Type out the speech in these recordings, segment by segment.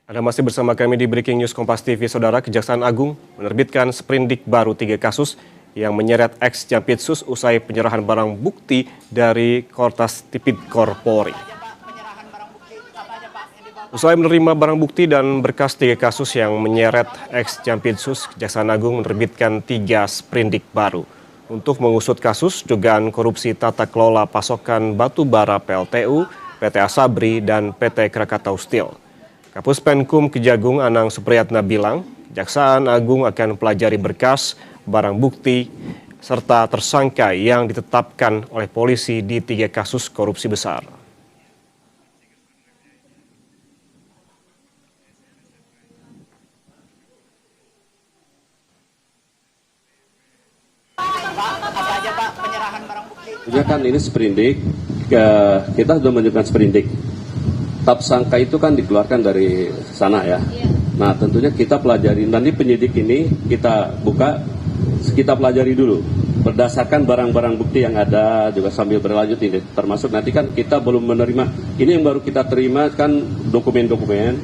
Anda masih bersama kami di Breaking News Kompas TV, Saudara. Kejaksaan Agung menerbitkan sprindik baru 3 kasus yang menyeret ex-Jampitsus usai penyerahan barang bukti dari Kortas Tipikor Polri. Usai menerima barang bukti dan berkas 3 kasus yang menyeret ex-Jampitsus, Kejaksaan Agung menerbitkan 3 sprindik baru untuk mengusut kasus dugaan korupsi tata kelola pasokan batu bara PLTU, PT Asabri, dan PT Krakatau Steel. Kapus Penkum Kejagung Anang Supriyatna bilang, Kejaksaan Agung akan pelajari berkas, barang bukti, serta tersangka yang ditetapkan oleh polisi di 3 kasus korupsi besar. Apa aja Pak penyerahan barang bukti? Ya kan ini sprindik, kita sudah menunjukkan sprindik. Tersangka itu kan dikeluarkan dari sana ya. Nah tentunya kita pelajari, nanti penyidik ini kita buka, kita pelajari dulu. Berdasarkan barang-barang bukti yang ada juga sambil berlanjut ini. Termasuk nanti kan kita belum menerima, ini yang baru kita terima kan dokumen-dokumen,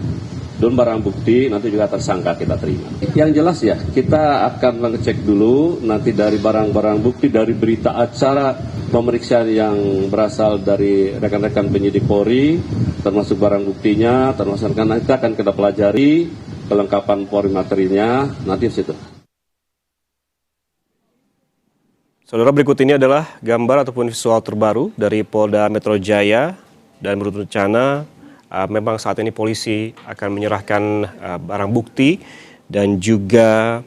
dan barang bukti nanti juga tersangka kita terima. Yang jelas ya, kita akan mengecek dulu nanti dari barang-barang bukti, dari berita acara pemeriksaan yang berasal dari rekan-rekan penyidik Polri, termasuk barang buktinya, termasuk kan kita akan kita pelajari kelengkapan Polri materinya nanti di situ. Saudara, berikut ini adalah gambar ataupun visual terbaru dari Polda Metro Jaya dan menurut rencana memang saat ini polisi akan menyerahkan barang bukti dan juga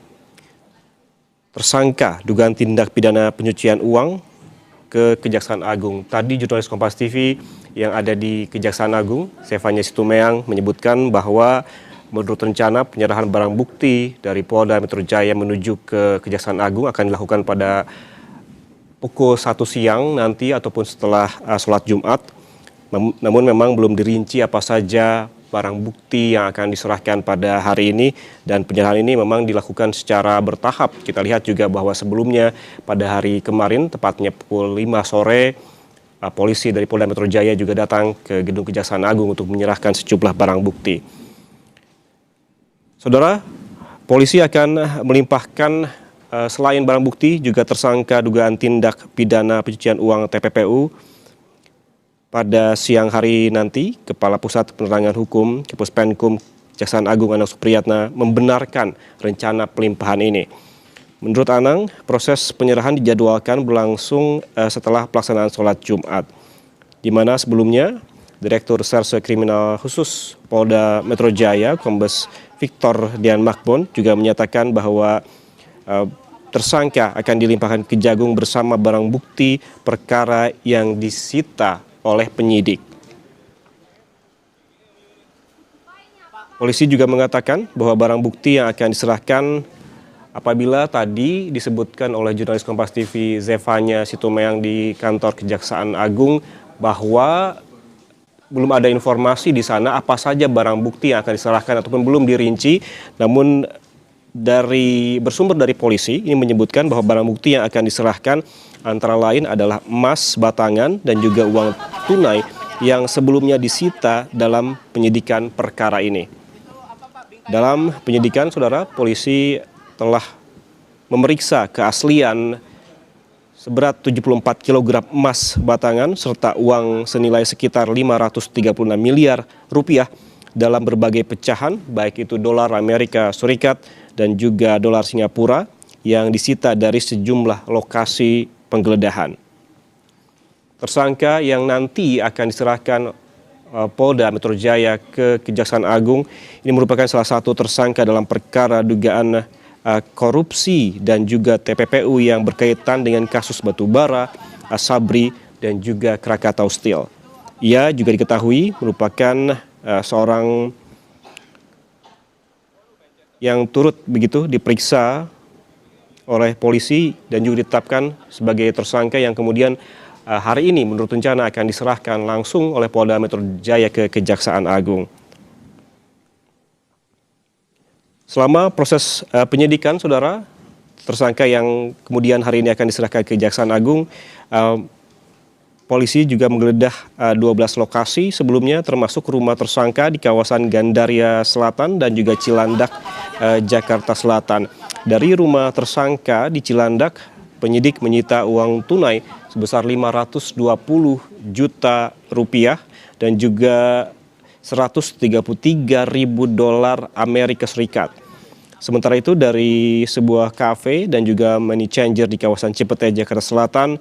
tersangka dugaan tindak pidana pencucian uang ke Kejaksaan Agung. Tadi jurnalis Kompas TV yang ada di Kejaksaan Agung, Zefanya Situmeang, menyebutkan bahwa menurut rencana penyerahan barang bukti dari Polda Metro Jaya menuju ke Kejaksaan Agung akan dilakukan pada pukul 1 siang nanti ataupun setelah sholat Jumat. Namun memang belum dirinci apa saja barang bukti yang akan diserahkan pada hari ini, dan penyerahan ini memang dilakukan secara bertahap. Kita lihat juga bahwa sebelumnya pada hari kemarin tepatnya pukul 5 sore polisi dari Polda Metro Jaya juga datang ke gedung Kejaksaan Agung untuk menyerahkan sejumlah barang bukti. Saudara, polisi akan melimpahkan selain barang bukti juga tersangka dugaan tindak pidana pencucian uang TPPU. Pada siang hari nanti, Kepala Pusat Penerangan Hukum Kapus Penkum Kejaksaan Agung Anang Supriyatna membenarkan rencana pelimpahan ini. Menurut Anang, proses penyerahan dijadwalkan berlangsung setelah pelaksanaan sholat Jumat, di mana sebelumnya Direktur Reserse Kriminal Khusus Polda Metro Jaya, Kombes Victor Dian Makbon, juga menyatakan bahwa tersangka akan dilimpahkan ke Kejagung bersama barang bukti perkara yang disita oleh penyidik. Polisi juga mengatakan bahwa barang bukti yang akan diserahkan apabila tadi disebutkan oleh jurnalis Kompas TV Zefanya Situmeang di kantor Kejaksaan Agung bahwa belum ada informasi di sana apa saja barang bukti yang akan diserahkan ataupun belum dirinci. Namun bersumber dari polisi ini menyebutkan bahwa barang bukti yang akan diserahkan antara lain adalah emas batangan dan juga uang tunai yang sebelumnya disita dalam penyidikan perkara ini. Dalam penyidikan, saudara, polisi telah memeriksa keaslian seberat 74 kg emas batangan serta uang senilai sekitar 536 miliar rupiah dalam berbagai pecahan, baik itu dolar Amerika Serikat dan juga dolar Singapura yang disita dari sejumlah lokasi penggeledahan. Tersangka yang nanti akan diserahkan Polda Metro Jaya ke Kejaksaan Agung ini merupakan salah satu tersangka dalam perkara dugaan korupsi dan juga TPPU yang berkaitan dengan kasus batubara, Asabri, dan juga Krakatau Steel. Ia juga diketahui merupakan seorang yang turut begitu diperiksa oleh polisi dan juga ditetapkan sebagai tersangka yang kemudian hari ini menurut rencana akan diserahkan langsung oleh Polda Metro Jaya ke Kejaksaan Agung. Selama proses penyidikan, saudara, tersangka yang kemudian hari ini akan diserahkan ke Kejaksaan Agung polisi juga menggeledah 12 lokasi sebelumnya, termasuk rumah tersangka di kawasan Gandaria Selatan dan juga Cilandak, Jakarta Selatan. Dari rumah tersangka di Cilandak, penyidik menyita uang tunai sebesar 520 juta rupiah dan juga 133.000 dolar Amerika Serikat. Sementara itu dari sebuah kafe dan juga money changer di kawasan Cipete, Jakarta Selatan,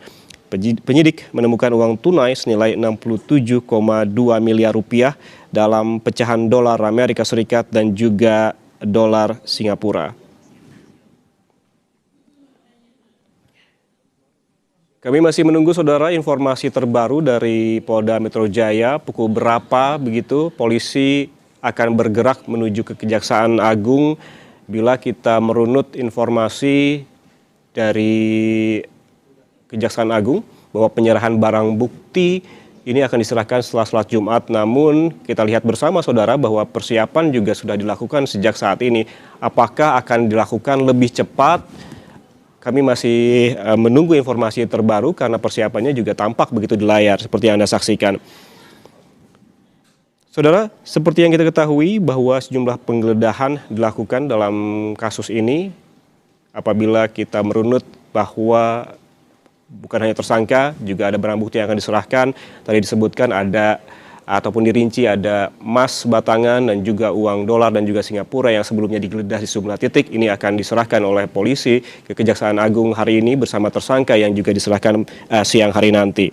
penyidik menemukan uang tunai senilai 67,2 miliar rupiah dalam pecahan dolar Amerika Serikat dan juga dolar Singapura. Kami masih menunggu saudara informasi terbaru dari Polda Metro Jaya, pukul berapa begitu polisi akan bergerak menuju ke Kejaksaan Agung. Bila kita merunut informasi dari Kejaksaan Agung bahwa penyerahan barang bukti ini akan diserahkan setelah sholat Jumat. Namun kita lihat bersama saudara bahwa persiapan juga sudah dilakukan sejak saat ini. Apakah akan dilakukan lebih cepat? Kami masih menunggu informasi terbaru karena persiapannya juga tampak begitu di layar seperti yang Anda saksikan. Saudara, seperti yang kita ketahui bahwa sejumlah penggeledahan dilakukan dalam kasus ini apabila kita merunut bahwa bukan hanya tersangka, juga ada barang bukti yang akan diserahkan. Tadi disebutkan ada ataupun dirinci ada emas batangan dan juga uang dolar dan juga Singapura yang sebelumnya digeledah di sejumlah titik. Ini akan diserahkan oleh polisi ke Kejaksaan Agung hari ini bersama tersangka yang juga diserahkan siang hari nanti.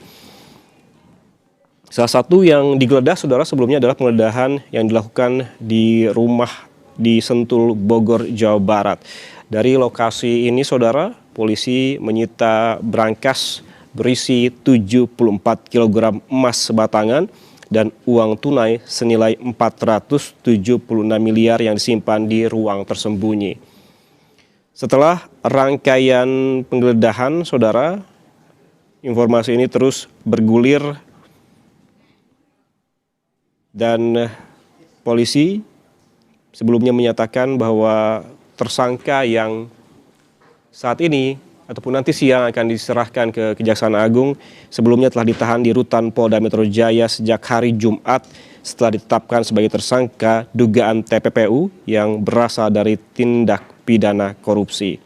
Salah satu yang digeledah saudara sebelumnya adalah penggeledahan yang dilakukan di rumah di Sentul, Bogor, Jawa Barat. Dari lokasi ini saudara, polisi menyita brankas berisi 74 kg emas batangan dan uang tunai senilai 476 miliar yang disimpan di ruang tersembunyi. Setelah rangkaian penggeledahan, saudara, informasi ini terus bergulir dan polisi sebelumnya menyatakan bahwa tersangka yang saat ini ataupun nanti siang akan diserahkan ke Kejaksaan Agung sebelumnya telah ditahan di Rutan Polda Metro Jaya sejak hari Jumat setelah ditetapkan sebagai tersangka dugaan TPPU yang berasal dari tindak pidana korupsi.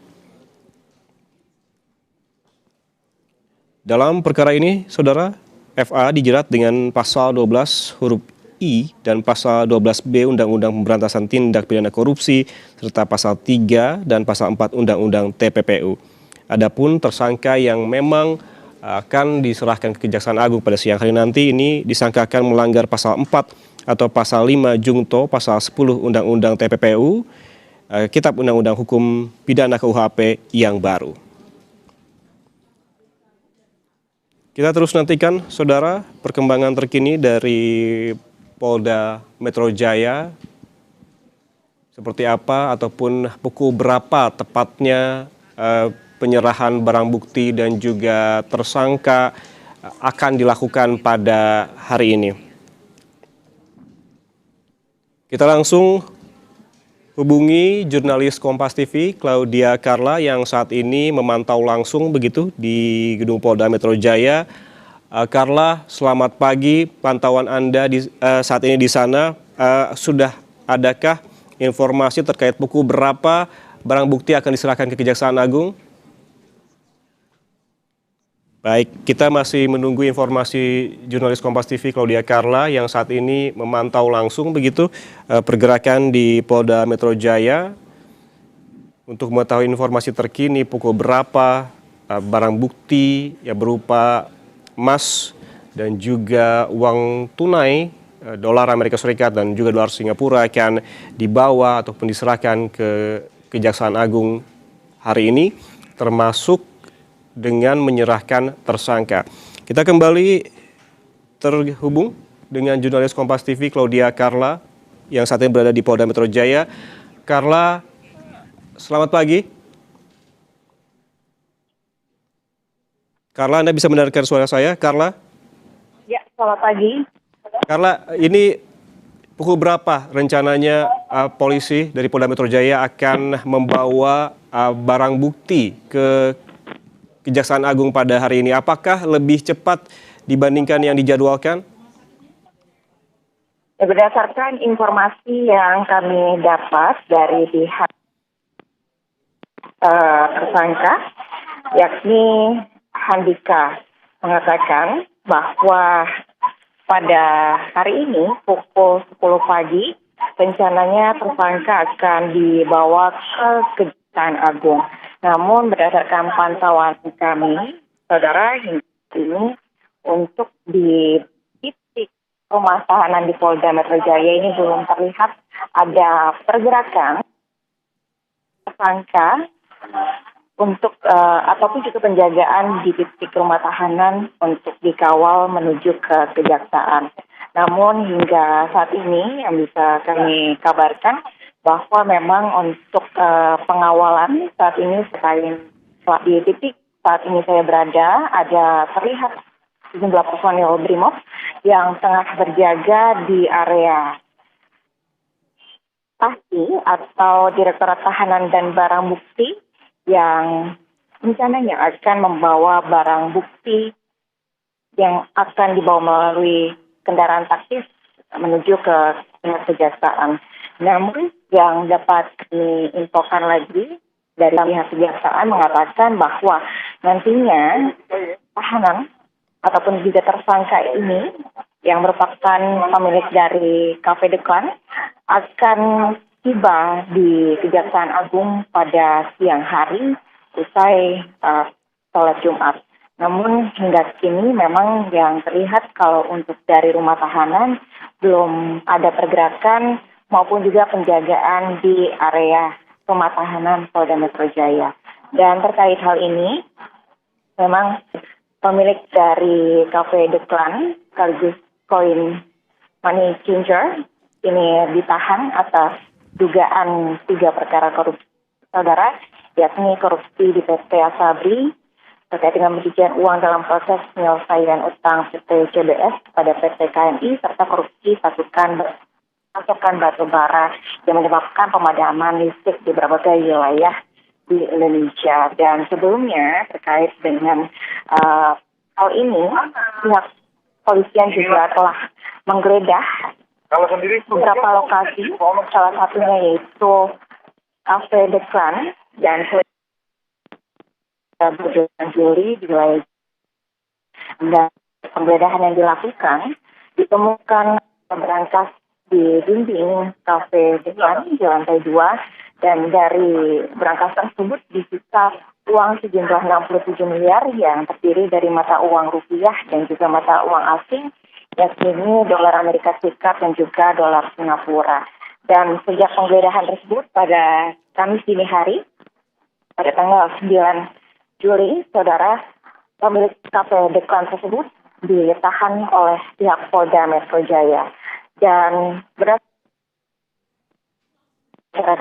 Dalam perkara ini, saudara, FA dijerat dengan pasal 12 huruf I dan pasal 12B Undang-Undang Pemberantasan Tindak Pidana Korupsi serta pasal 3 dan pasal 4 Undang-Undang TPPU. Adapun tersangka yang memang akan diserahkan ke Kejaksaan Agung pada siang hari nanti ini disangkakan melanggar pasal 4 atau pasal 5 Jungto pasal 10 Undang-Undang TPPU, Kitab Undang-Undang Hukum Pidana KUHP yang baru. Kita terus nantikan saudara perkembangan terkini dari Polda Metro Jaya seperti apa ataupun pukul berapa tepatnya penyerahan barang bukti dan juga tersangka akan dilakukan pada hari ini. Kita langsung hubungi jurnalis Kompas TV Claudia Carla yang saat ini memantau langsung begitu di Gedung Polda Metro Jaya. Carla, selamat pagi. Pantauan Anda saat ini di sana, sudah adakah informasi terkait pukul berapa barang bukti akan diserahkan ke Kejaksaan Agung? Baik, kita masih menunggu informasi jurnalis Kompas TV Claudia Carla yang saat ini memantau langsung begitu pergerakan di Polda Metro Jaya untuk mengetahui informasi terkini pukul berapa barang bukti yang berupa emas dan juga uang tunai dolar Amerika Serikat dan juga dolar Singapura akan dibawa ataupun diserahkan ke Kejaksaan Agung hari ini, termasuk dengan menyerahkan tersangka. Kita kembali terhubung dengan jurnalis Kompas TV Claudia Carla yang saat ini berada di Polda Metro Jaya. Carla, selamat pagi. Carla, Anda bisa mendengarkan suara saya, Carla? Ya, selamat pagi. Carla, ini pukul berapa rencananya polisi dari Polda Metro Jaya akan membawa barang bukti ke Kejaksaan Agung pada hari ini? Apakah lebih cepat dibandingkan yang dijadwalkan? Ya, berdasarkan informasi yang kami dapat dari pihak tersangka, yakni Handika, mengatakan bahwa pada hari ini pukul 10 pagi, rencananya tersangka akan dibawa ke Kejaksaan Agung. Namun berdasarkan pantauan kami, saudara, hingga ini untuk di titik rumah tahanan di Polda Metro Jaya ini belum terlihat ada pergerakan tersangka untuk ataupun juga penjagaan di titik rumah tahanan untuk dikawal menuju ke kejaksaan. Namun hingga saat ini yang bisa kami kabarkan bahwa memang untuk pengawalan saat ini di titik saat ini saya berada ada terlihat sejumlah personil BRIMOB yang tengah berjaga di area TAHI atau Direktorat Tahanan dan Barang Bukti yang rencananya akan membawa barang bukti yang akan dibawa melalui kendaraan taktis menuju ke kejaksaan. Namun yang dapat diinfokan lagi dari pihak kejaksaan mengatakan bahwa nantinya tahanan ataupun juga tersangka ini yang merupakan pemilik dari Cafe de Clan akan tiba di Kejaksaan Agung pada siang hari usai sholat Jumat. Namun hingga kini memang yang terlihat kalau untuk dari rumah tahanan belum ada pergerakan maupun juga penjagaan di area rumah tahanan Polda Metro Jaya. Dan terkait hal ini, memang pemilik dari Cafe de Clan sekaligus Coin Money Changer ini ditahan atas dugaan 3 perkara korupsi, saudara, yakni korupsi di PT Asabri terkait dengan pencucian uang dalam proses penyelesaian utang PT CBS kepada PT KMI serta korupsi pasokan batu bara yang menyebabkan pemadaman listrik di berbagai wilayah di Indonesia. Dan sebelumnya terkait dengan hal ini, pihak polisian juga telah menggeledah beberapa lokasi, salah satunya yaitu Cafe de Clan dan bulan Juli di wilayah. Dan penggeledahan yang dilakukan ditemukan berangkas di dinding Cafe de Clan di lantai 2 dan dari berangkas tersebut disita uang sejumlah 67 miliar yang terdiri dari mata uang rupiah dan juga mata uang asing, yakni dolar Amerika Serikat dan juga dolar Singapura. Dan sejak penggeledahan tersebut pada Kamis dini hari, pada tanggal 9 Juli, saudara, pemilik Cafe de Clan tersebut ditahan oleh pihak Polda Metro Jaya. Dan berdasarkan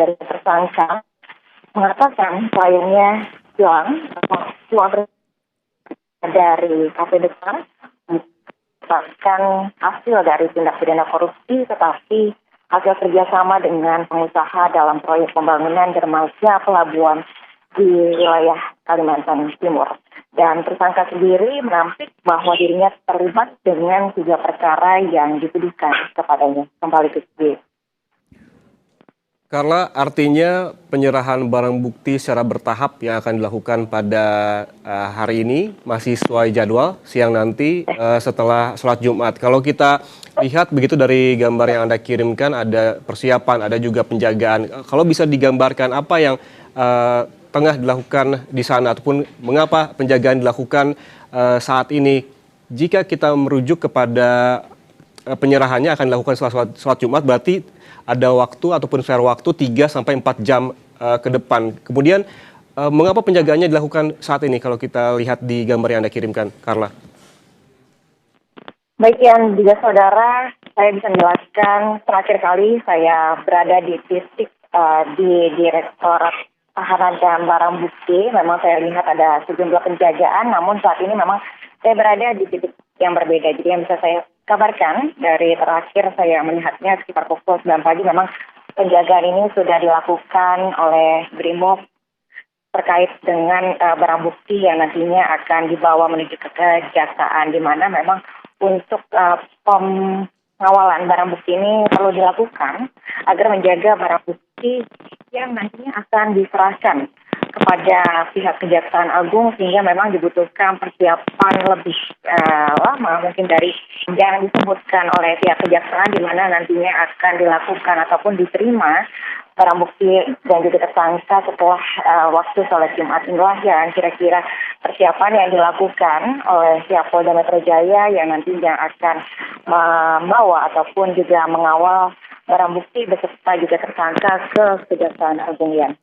dari tersangka mengatakan kliennya hilang uang dari Cafe de Clan merupakan hasil dari tindak pidana korupsi, tetapi hasil kerjasama dengan pengusaha dalam proyek pembangunan dermaga pelabuhan di wilayah Kalimantan Timur. Dan tersangka sendiri menampik bahwa dirinya terlibat dengan 3 perkara yang dituduhkan kepadanya. Kembali ke studio. Karena artinya penyerahan barang bukti secara bertahap yang akan dilakukan pada hari ini masih sesuai jadwal siang nanti setelah sholat Jumat. Kalau kita lihat begitu dari gambar yang Anda kirimkan ada persiapan, ada juga penjagaan. Kalau bisa digambarkan apa yang tengah dilakukan di sana ataupun mengapa penjagaan dilakukan saat ini jika kita merujuk kepada penyerahannya akan dilakukan setelah sholat Jumat berarti ada waktu ataupun spare waktu 3-4 jam ke depan. Kemudian mengapa penjagaannya dilakukan saat ini kalau kita lihat di gambar yang Anda kirimkan, Carla? Baik, yang juga saudara, saya bisa menjelaskan terakhir kali saya berada di titik di Direktorat Tahanan dan Barang Bukti. Memang saya lihat ada sejumlah penjagaan, namun saat ini memang saya berada di titik yang berbeda. Jadi yang bisa saya kabarkan dari terakhir saya melihatnya sekitar pukul 9 pagi memang penjagaan ini sudah dilakukan oleh BRIMOB terkait dengan barang bukti yang nantinya akan dibawa menuju ke kejaksaan, di mana memang untuk pengawalan barang bukti ini perlu dilakukan agar menjaga barang bukti yang nantinya akan diserahkan kepada pihak Kejaksaan Agung, sehingga memang dibutuhkan persiapan lebih lama mungkin dari yang disebutkan oleh pihak kejaksaan, di mana nantinya akan dilakukan ataupun diterima barang bukti dan juga tersangka setelah waktu sholat Jumat. Inilah yang kira-kira persiapan yang dilakukan oleh pihak Polda Metro Jaya yang nantinya akan membawa ataupun juga mengawal barang bukti beserta juga tersangka ke Kejaksaan Agung, Yan.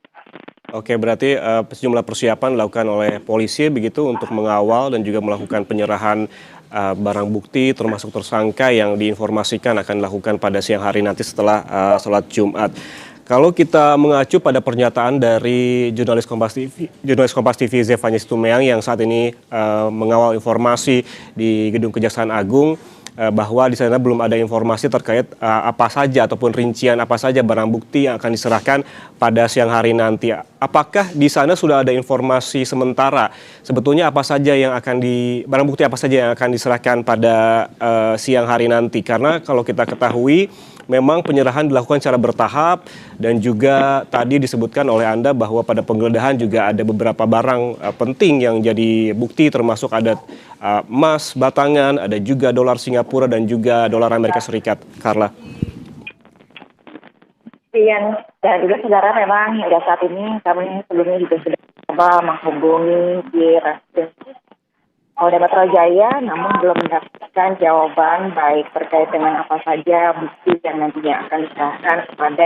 Oke, berarti sejumlah persiapan dilakukan oleh polisi begitu untuk mengawal dan juga melakukan penyerahan barang bukti termasuk tersangka yang diinformasikan akan dilakukan pada siang hari nanti setelah sholat Jumat. Kalau kita mengacu pada pernyataan dari jurnalis Kompas TV Zefanya Situmeang yang saat ini mengawal informasi di Gedung Kejaksaan Agung, bahwa di sana belum ada informasi terkait apa saja ataupun rincian apa saja barang bukti yang akan diserahkan pada siang hari nanti. Apakah di sana sudah ada informasi sementara sebetulnya apa saja yang akan barang bukti apa saja yang akan diserahkan pada siang hari nanti? Karena kalau kita ketahui memang penyerahan dilakukan secara bertahap dan juga tadi disebutkan oleh Anda bahwa pada penggeledahan juga ada beberapa barang penting yang jadi bukti, termasuk ada emas batangan, ada juga dolar Singapura dan juga dolar Amerika Serikat. Carla. Dan juga saudara, memang hingga saat ini kami sebelumnya juga sudah coba menghubungi di Reskrim Polda Metro Jaya, namun belum mendapatkan jawaban baik terkait dengan apa saja bukti yang nantinya akan diserahkan kepada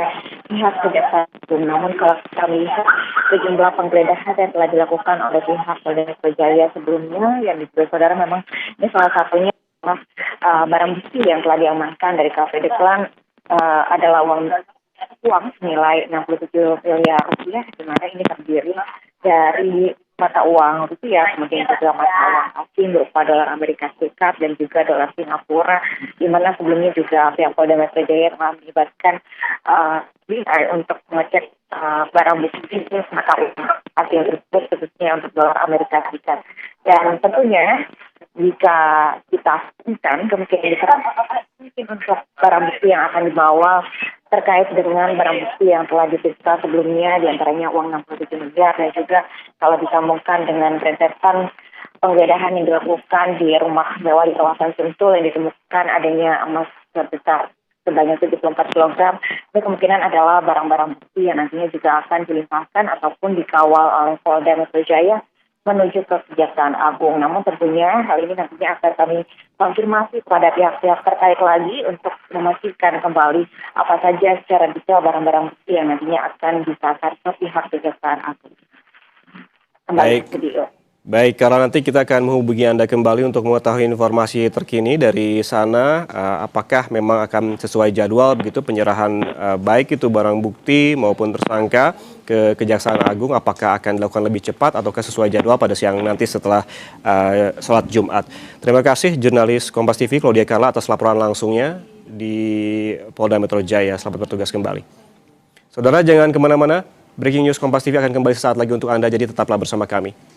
pihak Kejaksaan Agung. Namun kalau kita melihat sejumlah penggeledahan yang telah dilakukan oleh pihak Polda Metro Jaya sebelumnya, yang disebut saudara memang ini salah satunya adalah barang bukti yang telah diamankan dari Cafe Deklan adalah uang senilai 67 miliar rupiah, di mana ini terdiri dari mata uang rupiah, kemudian juga mata uang asing berupa dolar Amerika Serikat dan juga dolar Singapura, di mana sebelumnya juga pihak Polda Metro Jaya telah melibatkan BI untuk mengecek barang bukti mata uang asing tersebut, khususnya untuk dolar Amerika Serikat. Dan tentunya jika kita asumsikan kemungkinan diserahkan mungkin untuk barang bukti yang akan dibawa terkait dengan barang bukti yang telah diperiksa sebelumnya, diantaranya uang 67 miliar dan juga kalau disambungkan dengan rentetan penggeledahan yang dilakukan di rumah mewah di kawasan Sentul yang ditemukan adanya emas sebesar sebanyak 74 kg. Ini kemungkinan adalah barang-barang bukti yang nantinya juga akan dilimpahkan ataupun dikawal oleh Polda Metro Jaya menuju ke Kejaksaan Agung. Namun tentunya hal ini nantinya akan kami konfirmasi kepada pihak-pihak terkait lagi untuk memastikan kembali apa saja secara detail barang-barang bukti yang nantinya akan disasar ke pihak Kejaksaan Agung. Kembali ke studio. Baik, karena nanti kita akan menghubungi Anda kembali untuk mengetahui informasi terkini dari sana, apakah memang akan sesuai jadwal begitu penyerahan baik itu barang bukti maupun tersangka ke Kejaksaan Agung, apakah akan dilakukan lebih cepat ataukah sesuai jadwal pada siang nanti setelah sholat Jumat. Terima kasih jurnalis Kompas TV Claudia Carla atas laporan langsungnya di Polda Metro Jaya. Selamat bertugas kembali. Saudara, jangan kemana-mana, Breaking News Kompas TV akan kembali sesaat lagi untuk Anda, jadi tetaplah bersama kami.